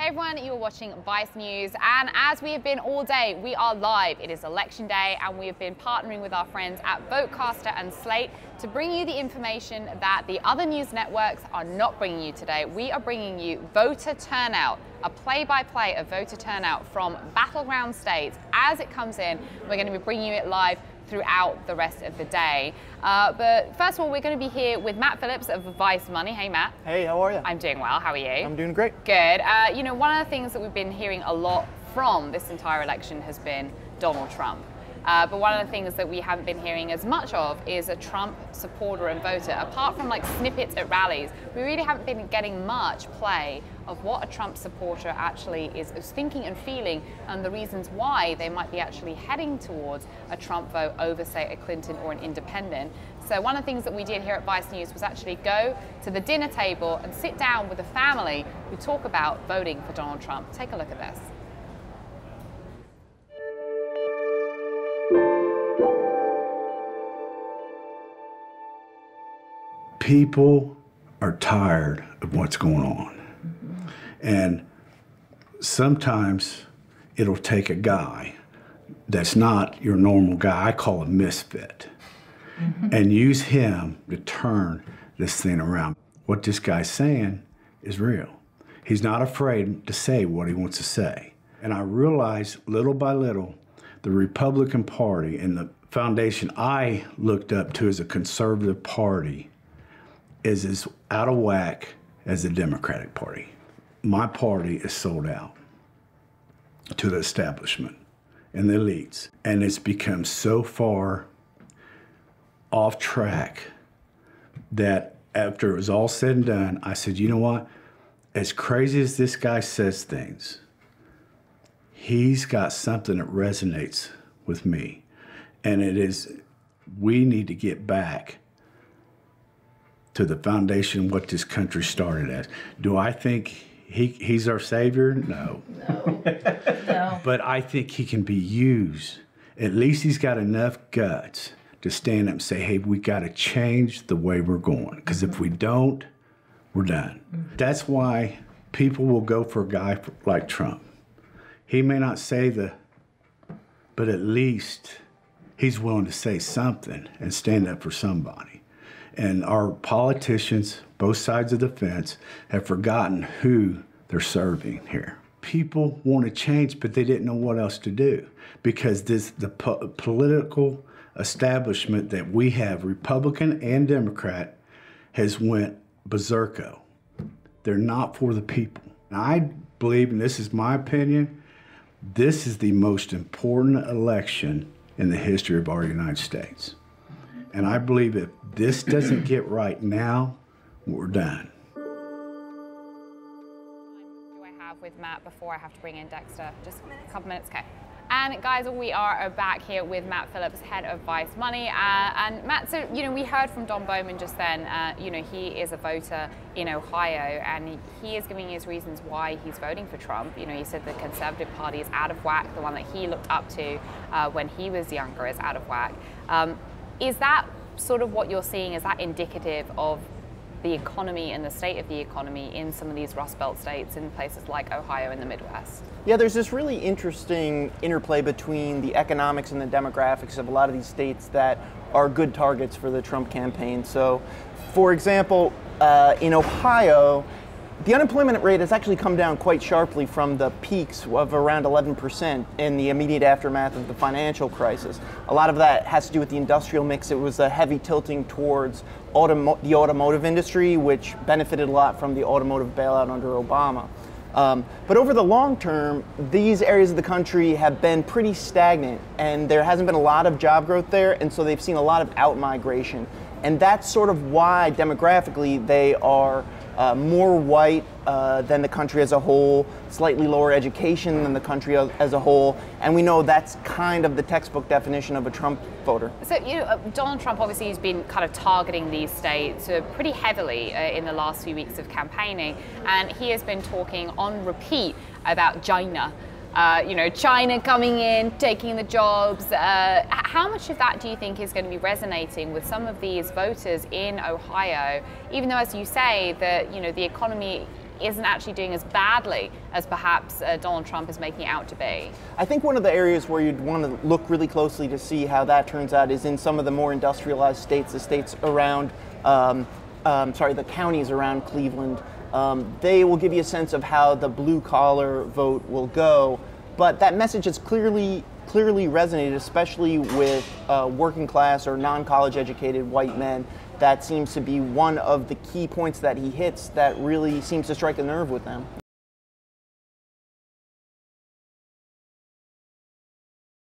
Hey everyone, you're watching Vice News, and as we have been all day, we are live. It is election day, and we have been partnering with our friends at Votecaster and Slate to bring you the information that the other news networks are not bringing you today. We are bringing you voter turnout, a play-by-play of voter turnout from battleground states as it comes in. We're going to be bringing you it live throughout the rest of the day. But first of all, we're going to be here with Matt Phillips of Vice Money. Hey, Matt. Hey, how are you? I'm doing well. How are you? I'm doing great. Good. You know, one of the things that we've been hearing a lot from this entire election has been Donald Trump. But one of the things that we haven't been hearing as much of is a Trump supporter and voter. Apart from like snippets at rallies, we really haven't been getting much play of what a Trump supporter actually is thinking and feeling, and the reasons why they might be actually heading towards a Trump vote over, say, a Clinton or an independent. So one of the things that we did here at Vice News was actually go to the dinner table and sit down with a family who talk about voting for Donald Trump. Take a look at this. People are tired of what's going on. And sometimes it'll take a guy that's not your normal guy, I call a misfit, and use him to turn this thing around. What this guy's saying is real. He's not afraid to say what he wants to say. And I realized little by little, the Republican Party and the foundation I looked up to as a conservative party is as out of whack as the Democratic Party. My party is sold out to the establishment and the elites, and it's become so far off track that after it was all said and done, I said, you know what? As crazy as this guy says things, he's got something that resonates with me, and it is, we need to get back to the foundation what this country started as. Do I think he's our savior? No. No. But I think he can be used. At least he's got enough guts to stand up and say, hey, we got to change the way we're going. Because if we don't, we're done. That's why people will go for a guy like Trump. He may not say but at least he's willing to say something and stand up for somebody. And our politicians, both sides of the fence, have forgotten who they're serving here. People want to change, but they didn't know what else to do because the political establishment that we have, Republican and Democrat, has went berserko. They're not for the people. Now, I believe, and this is my opinion, this is the most important election in the history of our United States. And I believe if this doesn't get right now, we're done. Do I have with Matt before I have to bring in Dexter? Just a couple minutes, okay. And guys, we are back here with Matt Phillips, head of Vice Money. And Matt, so, you know, we heard from Don Bowman just then, you know, he is a voter in Ohio, and he is giving his reasons why he's voting for Trump. You know, he said the Conservative Party is out of whack, the one that he looked up to when he was younger is out of whack. Is that sort of what you're seeing? Is that indicative of the economy and the state of the economy in some of these Rust Belt states in places like Ohio and the Midwest? Yeah, there's this really interesting interplay between the economics and the demographics of a lot of these states that are good targets for the Trump campaign. So, for example, in Ohio, the unemployment rate has actually come down quite sharply from the peaks of around 11% in the immediate aftermath of the financial crisis. A lot of that has to do with the industrial mix. It was a heavy tilting towards the automotive industry, which benefited a lot from the automotive bailout under Obama. But over the long term, these areas of the country have been pretty stagnant, and there hasn't been a lot of job growth there, and so they've seen a lot of out-migration. And that's sort of why, demographically, they are more white than the country as a whole, slightly lower education than the country as a whole, and we know that's kind of the textbook definition of a Trump voter. So, you know, Donald Trump obviously has been kind of targeting these states pretty heavily in the last few weeks of campaigning, and he has been talking on repeat about China. You know, China coming in, taking the jobs. How much of that do you think is going to be resonating with some of these voters in Ohio, even though, as you say, that, you know, the economy isn't actually doing as badly as perhaps Donald Trump is making it out to be? I think one of the areas where you'd want to look really closely to see how that turns out is in some of the more industrialized states, the states around, the counties around Cleveland. They will give you a sense of how the blue-collar vote will go, but that message has clearly resonated, especially with working class or non-college educated white men. That seems to be one of the key points that he hits that really seems to strike a nerve with them.